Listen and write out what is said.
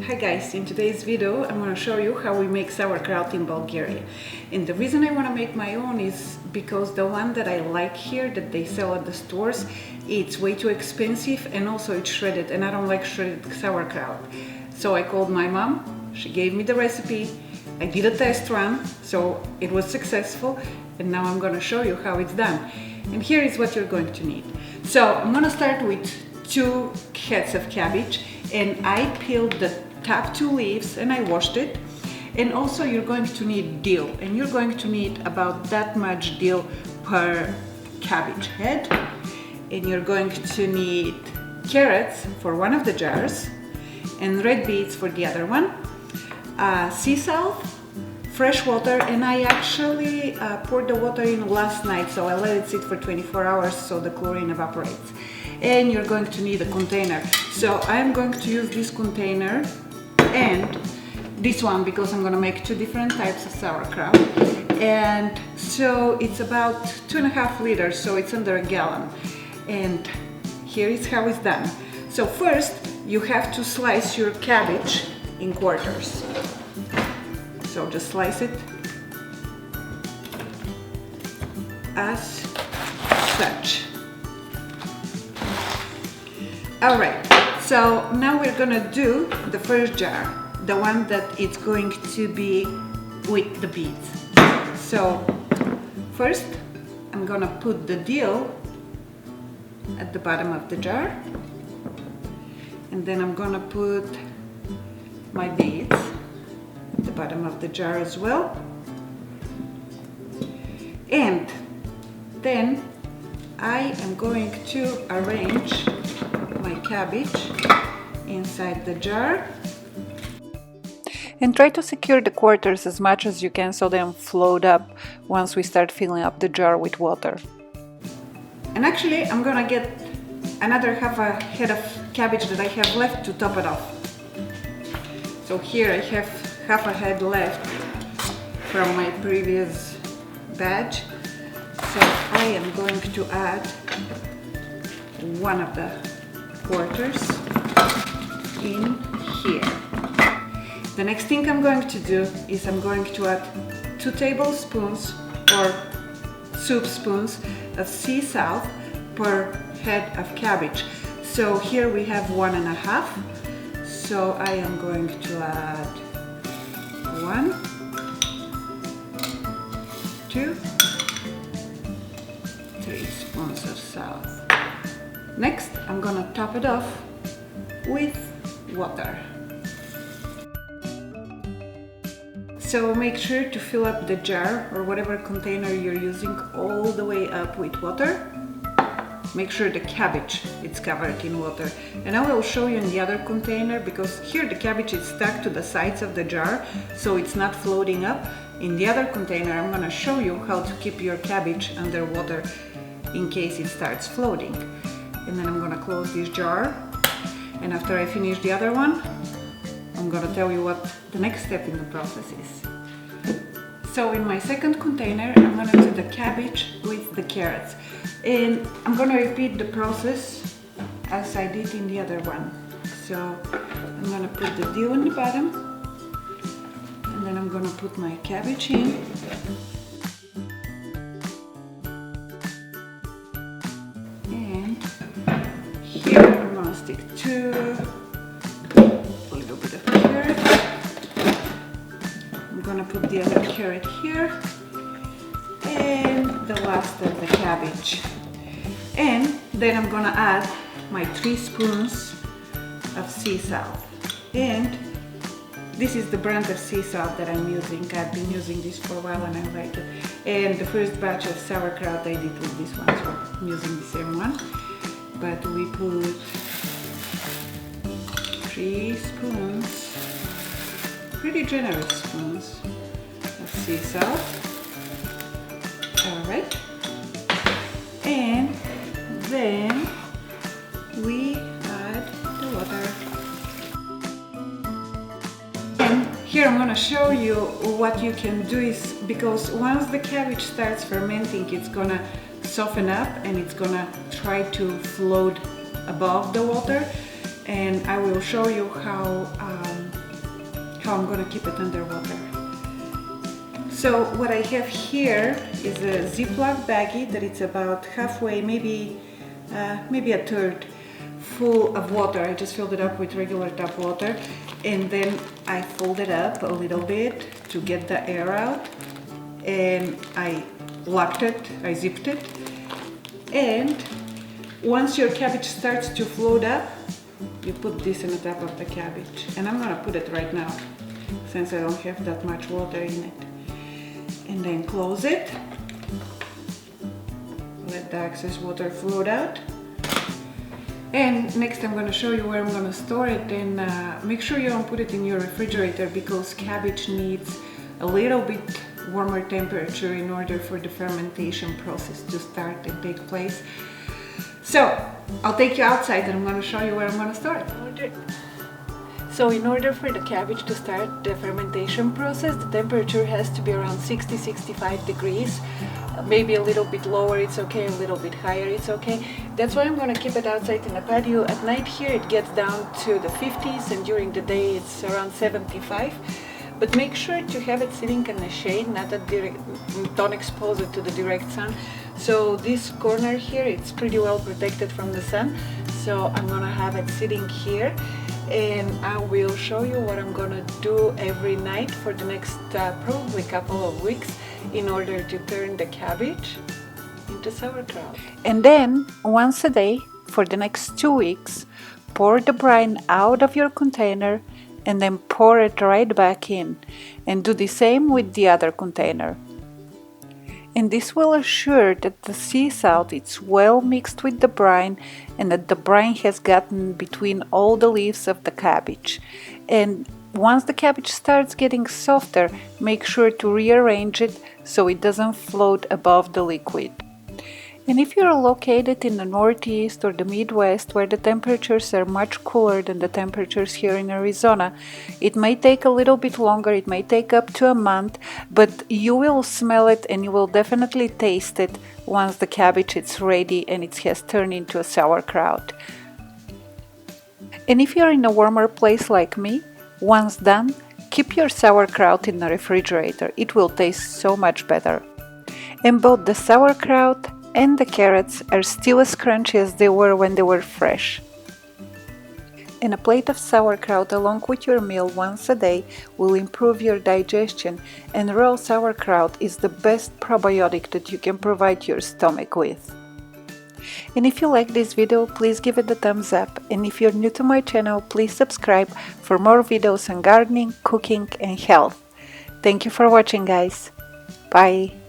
Hi guys, in today's video I'm going to show you how we make sauerkraut in Bulgaria. And the reason I want to make my own is because the one that I like here that they sell at the stores, it's way too expensive and also it's shredded and I don't like shredded sauerkraut. So I called my mom, she gave me the recipe, I did a test run, so it was successful and now I'm going to show you how it's done. And here is what you're going to need. So I'm going to start with 2 heads of cabbage, and I peeled the top 2 leaves and I washed it. And also you're going to need dill, and you're going to need about that much dill per cabbage head. And you're going to need carrots for one of the jars and red beets for the other one, sea salt, fresh water, and I actually poured the water in last night, so I let it sit for 24 hours so the chlorine evaporates. And you're going to need a container. So I'm going to use this container and this one because I'm going to make 2 different types of sauerkraut. And so it's about 2.5 liters, so it's under a gallon. And here is how it's done. So first you have to slice your cabbage in quarters. So just slice it as such. Alright, so now we're gonna do the first jar, the one that it's going to be with the beets. So first I'm gonna put the dill at the bottom of the jar, and then I'm gonna put my beets at the bottom of the jar as well, and then I am going to arrange my cabbage inside the jar. And try to secure the quarters as much as you can so they don't float up once we start filling up the jar with water. And actually I'm gonna get another half a head of cabbage that I have left to top it off. So here I have half a head left from my previous batch. So I am going to add one of the quarters in here. The next thing I'm going to do is I'm going to add 2 tablespoons or soup spoons of sea salt per head of cabbage. So here we have 1.5. So I am going to add 1, 2, 3 spoons of salt. Next, I'm gonna top it off with water. So make sure to fill up the jar or whatever container you're using all the way up with water. Make sure the cabbage is covered in water. And I will show you in the other container, because here the cabbage is stuck to the sides of the jar, so it's not floating up. In the other container, I'm gonna show you how to keep your cabbage under water in case it starts floating. And then I'm gonna close this jar, and after I finish the other one, I'm gonna tell you what the next step in the process is. So in my second container, I'm gonna do the cabbage with the carrots. And I'm gonna repeat the process as I did in the other one. So I'm gonna put the dill on the bottom, and then I'm gonna put my cabbage in. Here I'm going to stick to a little bit of carrot. I'm going to put the other carrot here and the last of the cabbage. And then I'm going to add my 3 spoons of sea salt. And this is the brand of sea salt that I'm using. I've been using this for a while and I like it. And the first batch of sauerkraut I did with this one, so I'm using the same one. But we put 3 spoons, pretty generous spoons of sea salt. Alright, and then we add the water. And here I'm going to show you what you can do is, because once the cabbage starts fermenting, it's going to soften up and it's gonna try to float above the water, and I will show you how how I'm going to keep it underwater. So what I have here is a Ziploc baggie that it's about halfway, maybe a third full of water. I just filled it up with regular tap water, and then I fold it up a little bit to get the air out, and I locked it, I zipped it. And once your cabbage starts to float up, you put this in the top of the cabbage, and I'm gonna put it right now since I don't have that much water in it. And then close it, let the excess water float out. And next I'm going to show you where I'm going to store it, and make sure you don't put it in your refrigerator because cabbage needs a little bit warmer temperature in order for the fermentation process to start and take place. So I'll take you outside and I'm going to show you where I'm going to store it. So in order for the cabbage to start the fermentation process, the temperature has to be around 60-65 degrees. Maybe a little bit lower, it's okay, a little bit higher, it's okay. That's why I'm going to keep it outside in the patio. At night here it gets down to the 50s, and during the day it's around 75. But make sure to have it sitting in the shade, not that don't expose it to the direct sun. So this corner here, it's pretty well protected from the sun. So I'm going to have it sitting here, and I will show you what I'm gonna do every night for the next probably couple of weeks in order to turn the cabbage into sauerkraut. And then once a day for the next 2 weeks, pour the brine out of your container and then pour it right back in, and do the same with the other container. And this will assure that the sea salt is well mixed with the brine and that the brine has gotten between all the leaves of the cabbage. And once the cabbage starts getting softer, make sure to rearrange it so it doesn't float above the liquid. And if you're located in the Northeast or the Midwest, where the temperatures are much cooler than the temperatures here in Arizona, it may take a little bit longer, it may take up to a month, but you will smell it and you will definitely taste it once the cabbage is ready and it has turned into a sauerkraut. And if you're in a warmer place like me, once done, keep your sauerkraut in the refrigerator. It will taste so much better. And both the sauerkraut and the carrots are still as crunchy as they were when they were fresh. And a plate of sauerkraut along with your meal once a day will improve your digestion, and raw sauerkraut is the best probiotic that you can provide your stomach with. And if you like this video, please give it a thumbs up, and if you're new to my channel, please subscribe for more videos on gardening, cooking and health. Thank you for watching, guys. Bye!